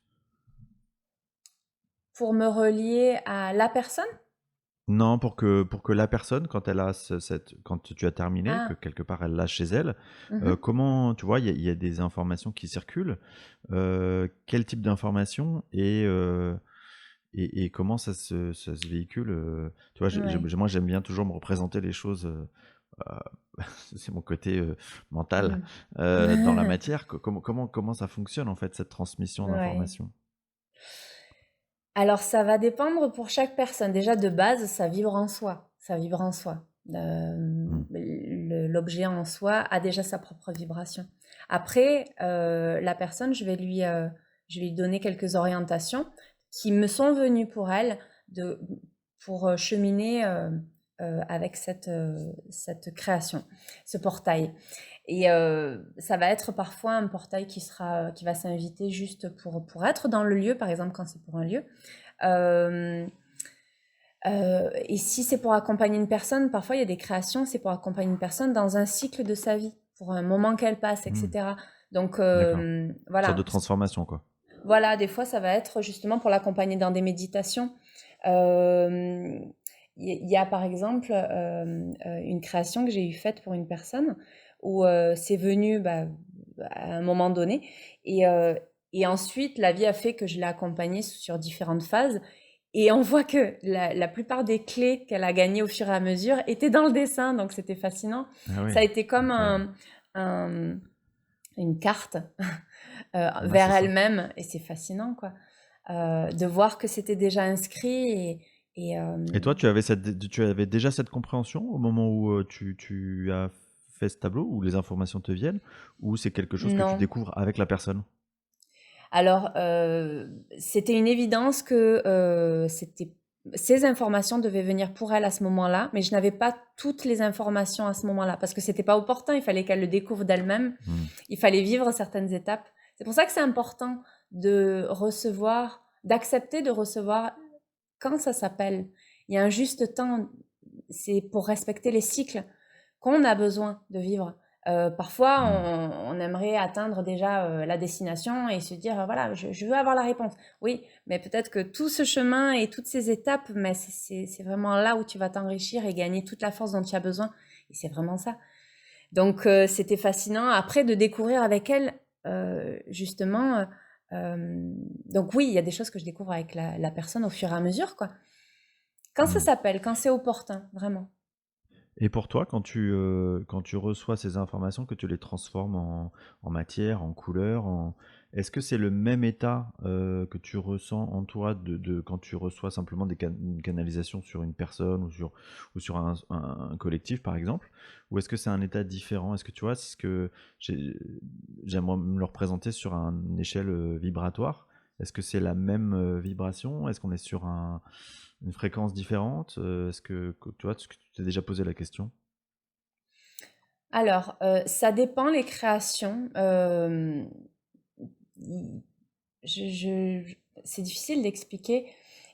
Pour me relier à la personne? Non, pour que la personne, quand elle a quand tu as terminé, que Ah, quelque part elle l'a chez elle, mhm. comment, tu vois, il y a des informations qui circulent, quel type d'informations, et comment ça se véhicule, tu vois, Ouais. moi j'aime bien toujours me représenter les choses, c'est mon côté mental, Mhm. dans la matière. Comment ça fonctionne en fait, cette transmission Ouais. d'informations? Alors ça va dépendre pour chaque personne. Déjà de base, ça vibre en soi. Ça vibre en soi. Hmm. L'objet en soi a déjà sa propre vibration. Après, la personne, je vais lui donner quelques orientations qui me sont venues pour elle pour cheminer avec cette création, ce portail. Et ça va être parfois un portail qui va s'inviter juste pour être dans le lieu, par exemple quand c'est pour un lieu. Euh, et si c'est pour accompagner une personne, parfois il y a des créations, c'est pour accompagner une personne dans un cycle de sa vie, pour un moment qu'elle passe, Hmm. etc. Donc D'accord. Une sorte voilà. de transformation, quoi. voilà, des fois, ça va être justement pour l'accompagner dans des méditations. Euh, il y a par exemple une création que j'ai eu faite pour une personne où c'est venu à un moment donné et, euh, et ensuite la vie a fait que je l'ai accompagnée sur différentes phases et on voit que la plupart des clés qu'elle a gagnées au fur et à mesure étaient dans le dessin, donc c'était fascinant. Ah oui, Ça a été comme incroyable. un- une carte Ouais, c'est vers ça. elle-même et c'est fascinant quoi. De voir que c'était déjà inscrit et Et toi, tu avais déjà cette compréhension au moment où tu as fait ce tableau, où les informations te viennent, ou c'est quelque chose que tu non. découvres avec la personne? Alors, c'était une évidence que ces informations devaient venir pour elle à ce moment-là, mais je n'avais pas toutes les informations à ce moment-là parce que c'était pas opportun. Il fallait qu'elle le découvre d'elle-même. Hmm. Il fallait vivre certaines étapes. C'est pour ça que c'est important de recevoir, d'accepter de recevoir quand ça s'appelle. Il y a un juste temps. C'est pour respecter les cycles qu'on a besoin de vivre. Parfois, Hmm. on aimerait atteindre déjà la destination et se dire, voilà, je veux avoir la réponse. Oui, mais peut-être que tout ce chemin et toutes ces étapes, mais c'est vraiment là où tu vas t'enrichir et gagner toute la force dont tu as besoin. Et c'est vraiment ça. Donc, c'était fascinant. Après, de découvrir avec elle, justement, donc oui, il y a des choses que je découvre avec la personne au fur et à mesure, quoi. Quand ça Hmm. s'appelle, quand c'est opportun, vraiment. Et pour toi, quand tu reçois ces informations, que tu les transformes en matière, en couleur, est-ce que c'est le même état que tu ressens en toi quand tu reçois simplement une canalisation sur une personne ou sur un collectif, par exemple? Ou est-ce que c'est un état différent? Est-ce que tu vois, c'est ce que j'aimerais me le représenter sur une échelle vibratoire? Est-ce que c'est la même vibration? Est-ce qu'on est sur une fréquence différente? Est-ce tu vois, est-ce que tu t'es déjà posé la question? Alors, ça dépend les créations. I je c'est difficile d'expliquer.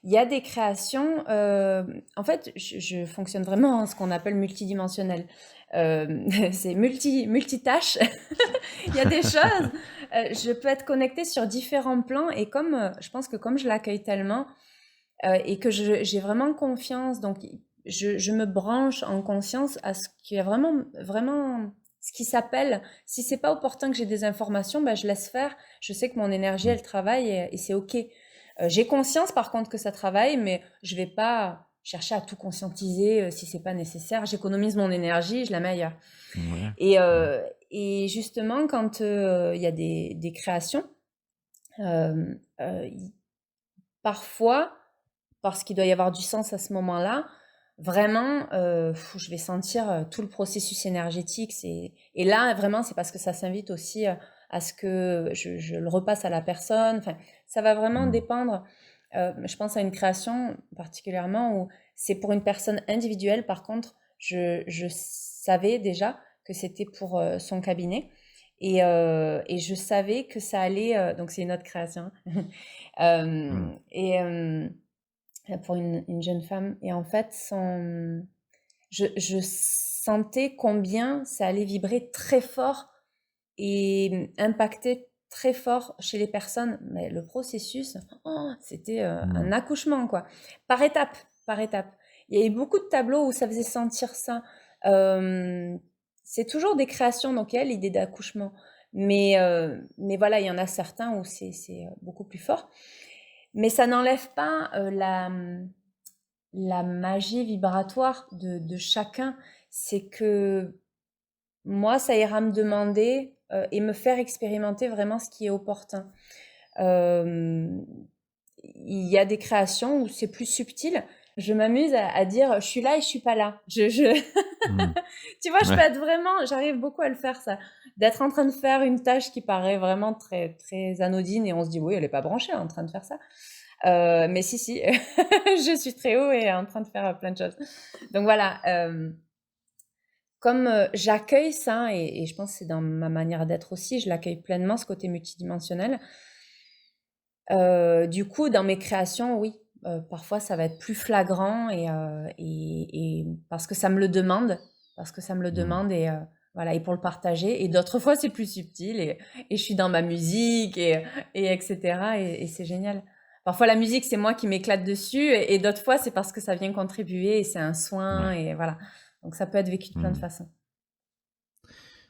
Il y a des créations, en fait, je fonctionne vraiment en ce qu'on appelle multidimensionnel. C'est multitâche. Il y a des choses, je peux être connectée sur différents plans et comme, je pense que comme je l'accueille tellement, et que j'ai vraiment confiance. Donc, je me branche en conscience à ce qui est vraiment, vraiment ce qui s'appelle. Si c'est pas opportun que j'ai des informations, ben, je laisse faire. Je sais que mon énergie, Mmh. elle travaille et c'est OK. J'ai conscience par contre que ça travaille, mais je vais pas chercher à tout conscientiser si c'est pas nécessaire. J'économise mon énergie, je la mets ailleurs. Ouais. Et, Ouais. euh, et justement, quand il y a des créations, euh, euh, parfois, parce qu'il doit y avoir du sens à ce moment-là, vraiment, je vais sentir tout le processus énergétique. Et là, vraiment, c'est parce que ça s'invite aussi à ce que je le repasse à la personne. Enfin, ça va vraiment Mmh. dépendre. Je pense à une création particulièrement où c'est pour une personne individuelle. Par contre, je savais déjà que c'était pour son cabinet. Et je savais que ça allait. Donc, c'est une autre création. Mmh. Et pour une jeune femme. Et en fait, je sentais combien ça allait vibrer très fort et impacter très fort chez les personnes. Mais le processus, c'était Mmh. un accouchement, quoi. Par étape, par étape. Il y a eu beaucoup de tableaux où ça faisait sentir ça. Euh, c'est toujours des créations, donc il y a l'idée d'accouchement. Mais voilà, il y en a certains où c'est beaucoup plus fort. Mais ça n'enlève pas la magie vibratoire de chacun. C'est que moi, ça ira me demander et me faire expérimenter vraiment ce qui est opportun. Euh, il y a des créations où c'est plus subtil. Je m'amuse à dire je suis là et je suis pas là. Mmh. Tu vois, je peux Ouais. être vraiment, j'arrive beaucoup à le faire ça, d'être en train de faire une tâche qui paraît vraiment très très anodine et on se dit oui, elle est pas branchée en train de faire ça. Mais si, si, je suis très haut et en train de faire plein de choses. Donc voilà, comme j'accueille ça, et je pense que c'est dans ma manière d'être aussi, je l'accueille pleinement, ce côté multidimensionnel. Du coup, dans mes créations, oui, parfois ça va être plus flagrant et parce que ça me le demande, parce que ça me le Mmh. demande et voilà, et pour le partager. Et d'autres fois, c'est plus subtil et je suis dans ma musique et etc. Et c'est génial. Parfois, la musique, c'est moi qui m'éclate dessus et d'autres fois, c'est parce que ça vient contribuer et c'est un soin Ouais. et voilà. Donc, ça peut être vécu de plein de Mmh. façons.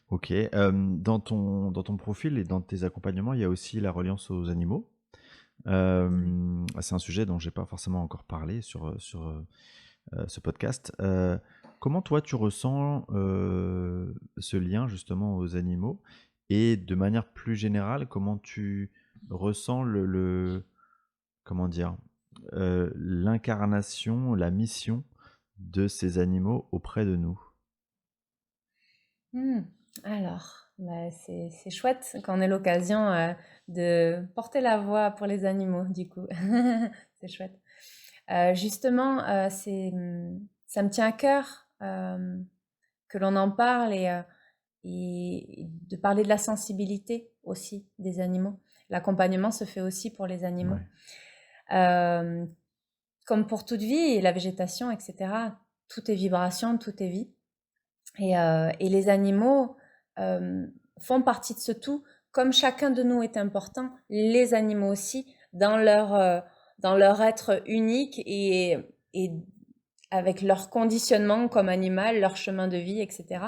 OK. Dans ton profil et dans tes accompagnements, il y a aussi la reliance aux animaux. Ouais. C'est un sujet dont j'ai pas forcément encore parlé sur ce podcast. Comment toi tu ressens, ce lien justement aux animaux? Et de manière plus générale, comment tu ressens le comment dire? L'incarnation, la mission de ces animaux auprès de nous? Hmm. Alors, bah, c'est chouette qu'on ait l'occasion de porter la voix pour les animaux, du coup. C'est chouette. Justement, ça me tient à cœur que l'on en parle et de parler de la sensibilité aussi des animaux. L'accompagnement se fait aussi pour les animaux. Ouais. Euh, Comme pour toute vie, la végétation, etc., tout est vibration, tout est vie. Et les animaux euh, font partie de ce tout. Comme chacun de nous est important, les animaux aussi, dans leur être unique et avec leur conditionnement comme animal, leur chemin de vie, etc.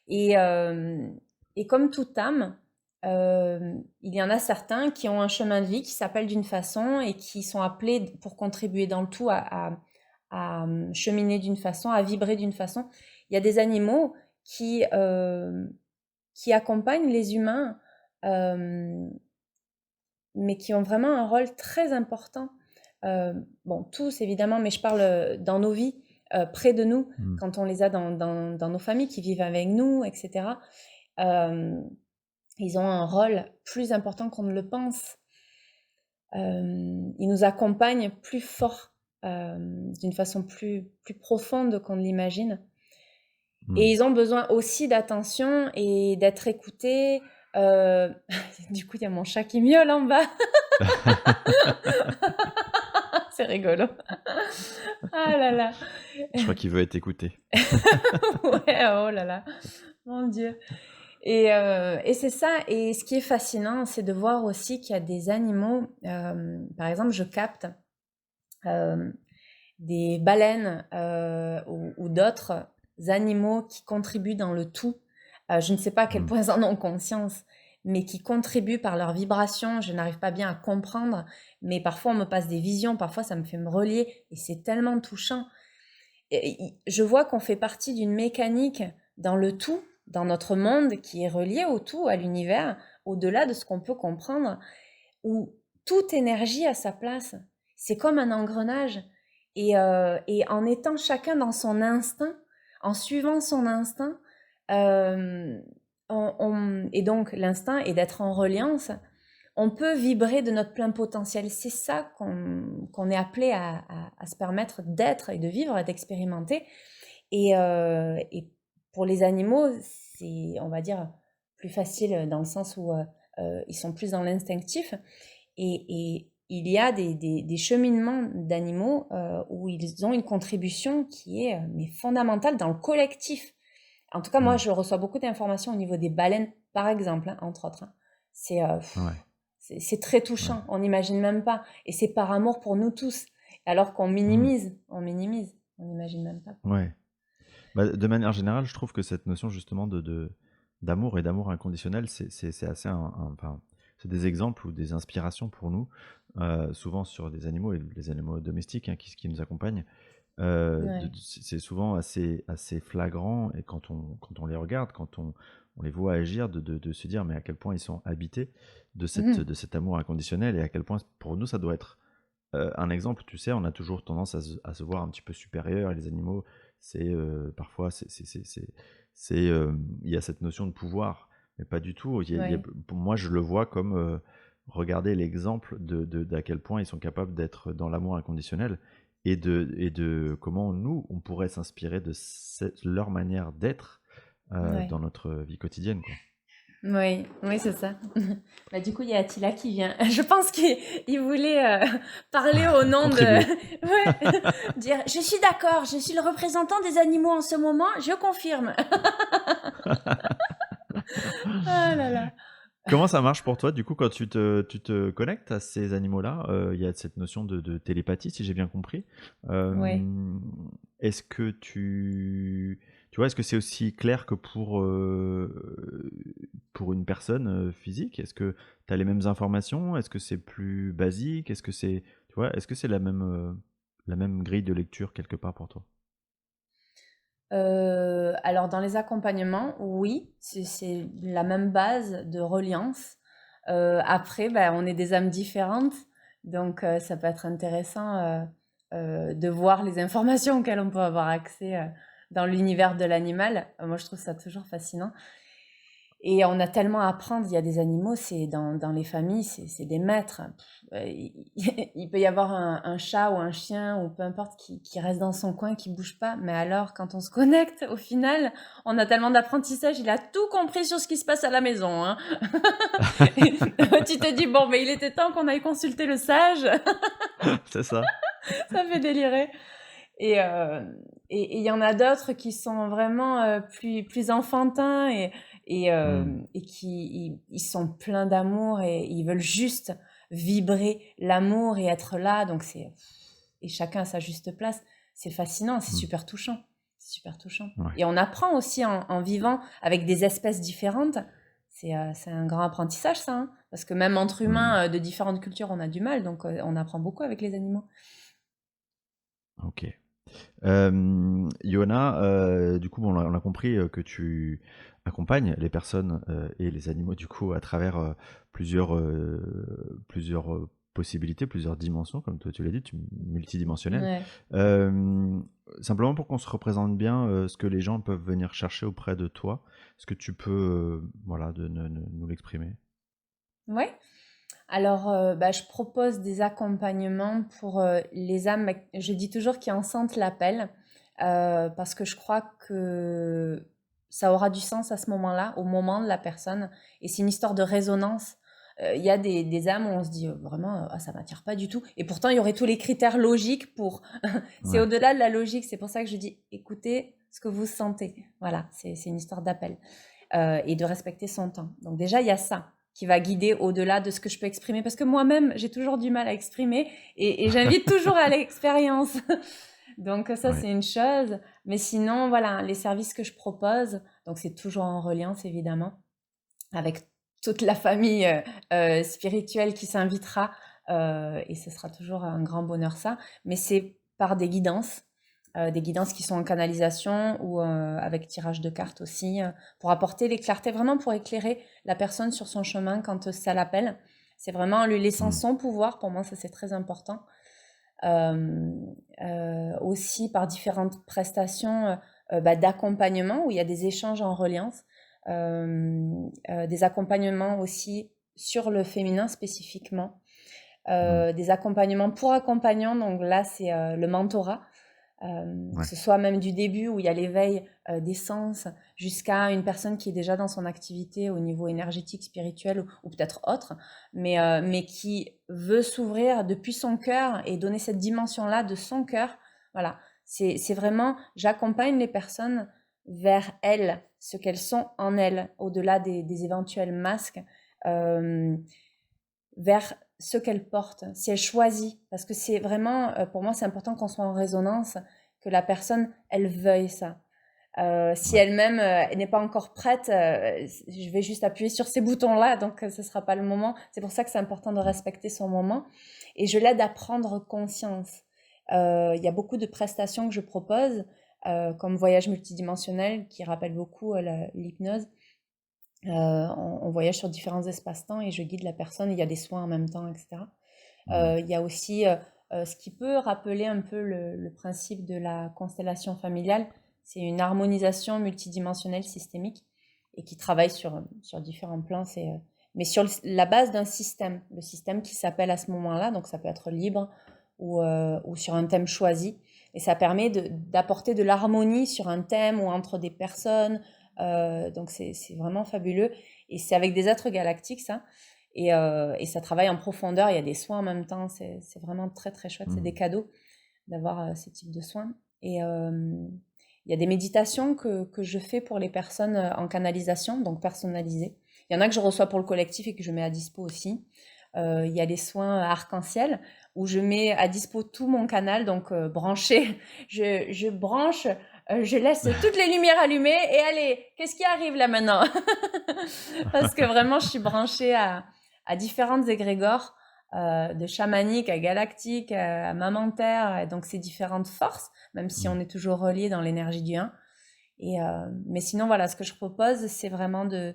Et, euh, et comme toute âme, il y en a certains qui ont un chemin de vie qui s'appelle d'une façon et qui sont appelés pour contribuer dans le tout à cheminer d'une façon, à vibrer d'une façon. Il y a des animaux qui accompagnent les humains, euh, mais qui ont vraiment un rôle très important. Bon, tous évidemment, mais je parle dans nos vies, près de nous, Mmh. quand on les a dans nos familles qui vivent avec nous, etc. Euh, Ils ont un rôle plus important qu'on ne le pense. Ils nous accompagnent plus fort, d'une façon plus profonde qu'on ne l'imagine. Mmh. Et ils ont besoin aussi d'attention et d'être écoutés. Euh, Du coup, il y a mon chat qui miaule en bas. C'est rigolo. Ah là là. Je crois qu'il veut être écouté. Ouais, oh là là. Mon Dieu. Et c'est ça. Et ce qui est fascinant, c'est de voir aussi qu'il y a des animaux. Par exemple, je capte euh, des baleines ou d'autres animaux qui contribuent dans le tout. Je ne sais pas à quel Mmh. point ils en ont conscience, mais qui contribuent par leur vibration. Je n'arrive pas bien à comprendre, mais parfois on me passe des visions, parfois ça me fait me relier, et c'est tellement touchant. Je vois qu'on fait partie d'une mécanique dans le tout, dans notre monde qui est relié au tout, à l'univers, au-delà de ce qu'on peut comprendre, où toute énergie a sa place. C'est comme un engrenage. Et en étant chacun dans son instinct, en suivant son instinct, euh, et donc l'instinct est d'être en reliance, on peut vibrer de notre plein potentiel. C'est ça qu'on est appelé à se permettre d'être et de vivre, d'expérimenter. Et pour les animaux, c'est, on va dire, plus facile dans le sens où ils sont plus dans l'instinctif. Et il y a des cheminements d'animaux où ils ont une contribution qui est mais fondamentale dans le collectif. En tout cas, moi, Mmh. je reçois beaucoup d'informations au niveau des baleines, par exemple, hein, entre autres. Hein. C'est euh, Ouais, c'est très ouais. touchant, on n'imagine même pas. Et c'est par amour pour nous tous. Alors qu'on Mmh. on n'imagine même pas. Ouais. Bah, de manière générale, je trouve que cette notion justement d'amour et d'amour inconditionnel, c'est assez enfin, c'est des exemples ou des inspirations pour nous, souvent sur des animaux et les animaux domestiques, hein, qui nous accompagnent. Ouais. C'est souvent assez flagrant et quand on les regarde, quand on les voit agir, de se dire mais à quel point ils sont habités Mhm. de cet amour inconditionnel et à quel point pour nous ça doit être un exemple. Tu sais, on a toujours tendance à se voir un petit peu supérieur et les animaux, parfois il y a cette notion de pouvoir, mais pas du tout. Ouais. Pour moi, je le vois comme regarder l'exemple d'à quel point ils sont capables d'être dans l'amour inconditionnel et de comment nous, on pourrait s'inspirer de leur manière d'être Ouais. dans notre vie quotidienne, quoi. Oui, oui, c'est ça. Bah, du coup, il y a Attila qui vient. Je pense qu'il voulait parler au nom de... Contribuer. Ouais, dire, je suis d'accord, je suis le représentant des animaux en ce moment, je confirme. Ah là là. Comment ça marche pour toi, du coup, quand tu te connectes à ces animaux-là? Il y a cette notion de télépathie, si j'ai bien compris. Ouais. Hem, est-ce que tu vois, est-ce que c'est aussi clair que pour une personne, physique? Est-ce que tu as les mêmes informations? Est-ce que c'est plus basique? Est-ce que c'est tu vois, est-ce que c'est la même grille de lecture quelque part pour toi? Alors dans les accompagnements, oui, c'est la même base de reliance. Après, bah, on est des âmes différentes, donc ça peut être intéressant de voir les informations auxquelles on peut avoir accès dans l'univers de l'animal. Moi, je trouve ça toujours fascinant. Et on a tellement à apprendre. Il y a des animaux, c'est dans les familles, c'est des maîtres. Il peut y avoir un chat ou un chien ou peu importe qui reste dans son coin, qui bouge pas. Mais alors, quand on se connecte, au final, on a tellement d'apprentissage. Il a tout compris sur ce qui se passe à la maison, hein. Tu te dis, bon, mais il était temps qu'on aille consulter le sage. C'est ça. Ça fait délirer. Et il y en a d'autres qui sont vraiment plus enfantins Mmh. et qui ils sont pleins d'amour et ils veulent juste vibrer l'amour et être là. Donc et chacun à sa juste place. C'est fascinant, c'est Mmh. super touchant. C'est super touchant. Ouais. Et on apprend aussi en vivant avec des espèces différentes. C'est un grand apprentissage, ça, hein. Parce que même entre Mmh. humains de différentes cultures, on a du mal. Donc on apprend beaucoup avec les animaux. OK. Yoanna, du coup, bon, on a compris, que tu accompagnes les personnes, et les animaux, du coup, à travers, plusieurs possibilités, plusieurs dimensions, comme toi tu l'as dit, multidimensionnelles. Ouais. Hem, Simplement pour qu'on se représente bien, ce que les gens peuvent venir chercher auprès de toi, est-ce que tu peux, voilà, nous l'exprimer? Ouais. Alors, bah, je propose des accompagnements pour, les âmes, je dis toujours qui en sentent l'appel, parce que je crois que ça aura du sens à ce moment-là, au moment de la personne et c'est une histoire de résonance. Il y a des âmes où on se dit, vraiment, «Ah ça m'attire pas du tout» et pourtant il y aurait tous les critères logiques pour. C'est Ouais. au-delà de la logique, c'est pour ça que je dis: «Écoutez ce que vous sentez». Voilà, c'est une histoire d'appel, et de respecter son temps. Donc déjà, il y a ça qui va guider au-delà de ce que je peux exprimer. Parce que moi-même, j'ai toujours du mal à exprimer et j'invite toujours à l'expérience. Donc ça, Ouais. c'est une chose. Mais sinon, voilà, les services que je propose, donc c'est toujours en reliance, évidemment, avec toute la famille spirituelle qui s'invitera. Et ce sera toujours un grand bonheur, ça. Mais c'est par des guidances qui sont en canalisation ou avec tirage de cartes aussi, pour apporter les clartés, vraiment pour éclairer la personne sur son chemin quand ça l'appelle. C'est vraiment en lui laissant Mmh. son pouvoir, pour moi ça c'est très important. Euh, Aussi par différentes prestations bah, d'accompagnement où il y a des échanges en reliance, des accompagnements aussi sur le féminin spécifiquement, Mmh. des accompagnements pour accompagnants, donc là c'est le mentorat, que Ouais. ce soit même du début où il y a l'éveil des sens jusqu'à une personne qui est déjà dans son activité au niveau énergétique, spirituel ou peut-être autre, mais qui veut s'ouvrir depuis son cœur et donner cette dimension-là de son cœur. Voilà, c'est vraiment, j'accompagne les personnes vers elles, ce qu'elles sont en elles, au-delà des éventuels masques, euh, vers ce qu'elle porte, si elle choisit. Parce que c'est vraiment, pour moi, c'est important qu'on soit en résonance, que la personne, elle veuille ça. Si Ouais. elle-même n'est pas encore prête, je vais juste appuyer sur ces boutons-là, donc ce ne sera pas le moment. C'est pour ça que c'est important de Mmh. respecter son moment. Et je l'aide à prendre conscience. Il y a beaucoup de prestations que je propose, comme voyage multidimensionnel, qui rappelle beaucoup l'hypnose. On voyage sur différents espaces-temps et je guide la personne. Il y a des soins en même temps, etc. Mmh. Il y a aussi ce qui peut rappeler un peu le principe de la constellation familiale. C'est une harmonisation multidimensionnelle systémique et qui travaille sur différents plans. Mais sur la base d'un système, le système qui s'appelle à ce moment-là, donc ça peut être libre ou sur un thème choisi. Et ça permet d'apporter de l'harmonie sur un thème ou entre des personnes, Donc c'est vraiment fabuleux. Et c'est avec des êtres galactiques, ça. Et ça travaille en profondeur. Il y a des soins en même temps. C'est vraiment très, très chouette. C'est des cadeaux d'avoir ces types de soins. Et il y a des méditations que je fais pour les personnes en canalisation, donc personnalisées. Il y en a que je reçois pour le collectif et que je mets à dispo aussi. Il y a les soins arc-en-ciel où je mets à dispo tout mon canal, donc branché. Je branche, je laisse toutes les lumières allumées et allez, qu'est-ce qui arrive là maintenant? Parce que vraiment, je suis branchée à différentes égrégores, de chamanique à galactique, à maman terre, et donc ces différentes forces, même si on est toujours relié dans l'énergie du 1. Mais sinon, voilà, ce que je propose, c'est vraiment de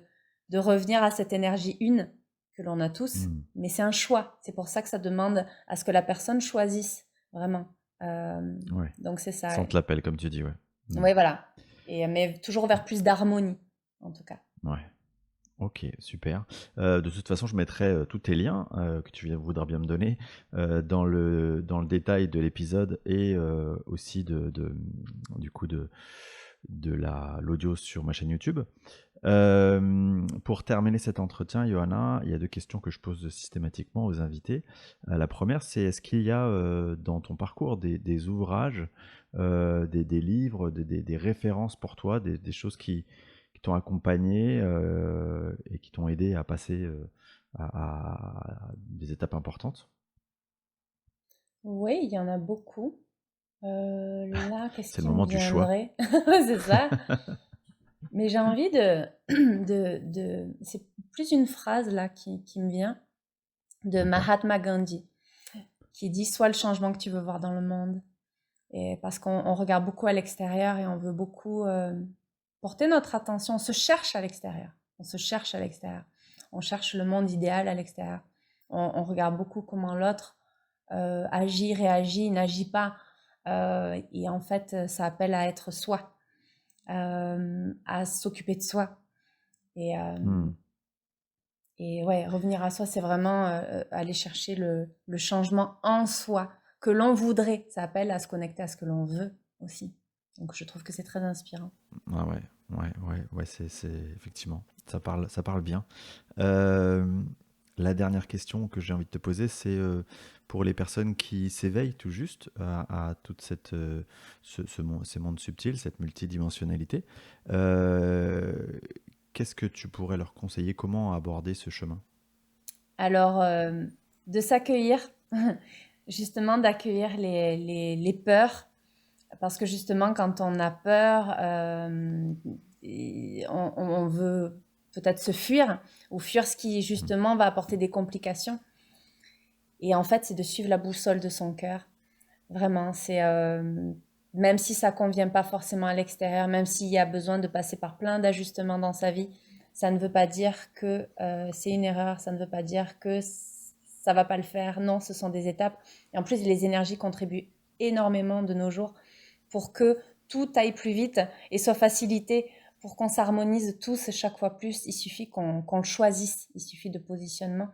revenir à cette énergie une que l'on a tous, mais c'est un choix. C'est pour ça que ça demande à ce que la personne choisisse, vraiment. Ouais. Donc c'est ça. Sente l'appel, comme tu dis, ouais. Oui, voilà. Mais toujours vers plus d'harmonie, en tout cas. Ouais. Ok, super. De toute façon, je mettrai tous tes liens que tu voudras bien me donner dans le détail de l'épisode et aussi du coup de l'audio sur ma chaîne YouTube. Pour terminer cet entretien, Johanna, il y a 2 questions que je pose systématiquement aux invités. La première, c'est est-ce qu'il y a dans ton parcours des ouvrages, des livres, des références pour toi, des choses qui t'ont accompagné et qui t'ont aidé à passer à des étapes importantes? Oui, il y en a beaucoup. Là, qu'est-ce C'est le qui me moment du choix. viendrait? C'est ça. Mais j'ai envie c'est plus une phrase là qui me vient de D'accord. Mahatma Gandhi, qui dit: sois le changement que tu veux voir dans le monde. Et parce qu'on regarde beaucoup à l'extérieur et on veut beaucoup porter notre attention. On se cherche à l'extérieur. On se cherche à l'extérieur. On cherche le monde idéal à l'extérieur. On regarde beaucoup comment l'autre agit, réagit, n'agit pas. Et en fait, ça appelle à être soi, à s'occuper de soi. Et ouais, revenir à soi, c'est vraiment aller chercher le changement en soi que l'on voudrait. Ça appelle à se connecter à ce que l'on veut aussi. Donc je trouve que c'est très inspirant. Ah ouais, c'est effectivement, ça parle bien. La dernière question que j'ai envie de te poser, c'est pour les personnes qui s'éveillent tout juste à toute ces mondes subtils, cette multidimensionnalité, qu'est-ce que tu pourrais leur conseiller? Comment aborder ce chemin? Alors, de s'accueillir, justement d'accueillir les peurs, parce que justement quand on a peur, on veut peut-être se fuir, ou fuir ce qui justement va apporter des complications. Et en fait, c'est de suivre la boussole de son cœur. Vraiment, c'est même si ça convient pas forcément à l'extérieur, même s'il y a besoin de passer par plein d'ajustements dans sa vie, ça ne veut pas dire que c'est une erreur, ça ne veut pas dire que ça va pas le faire. Non, ce sont des étapes. Et en plus, les énergies contribuent énormément de nos jours pour que tout aille plus vite et soit facilité, pour qu'on s'harmonise tous chaque fois plus. Il suffit qu'on le choisisse, il suffit de positionnement.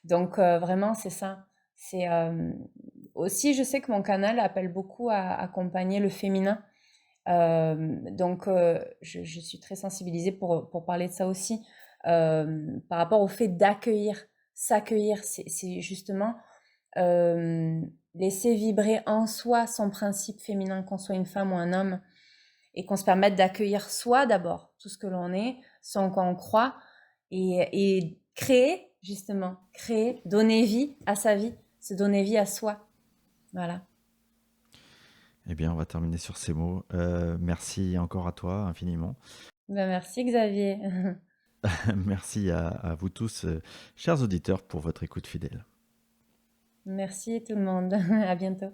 Donc vraiment, c'est ça. C'est aussi, je sais que mon canal appelle beaucoup à accompagner le féminin. Donc je suis très sensibilisée pour parler de ça aussi. Par rapport au fait d'accueillir, s'accueillir, c'est justement laisser vibrer en soi son principe féminin, qu'on soit une femme ou un homme, et qu'on se permette d'accueillir soi d'abord, tout ce que l'on est, ce en quoi on croit, et créer, justement, créer, donner vie à sa vie, se donner vie à soi. Voilà. Eh bien, on va terminer sur ces mots. Merci encore à toi infiniment. Ben, merci Xavier. Merci à vous tous, chers auditeurs, pour votre écoute fidèle. Merci tout le monde. À bientôt.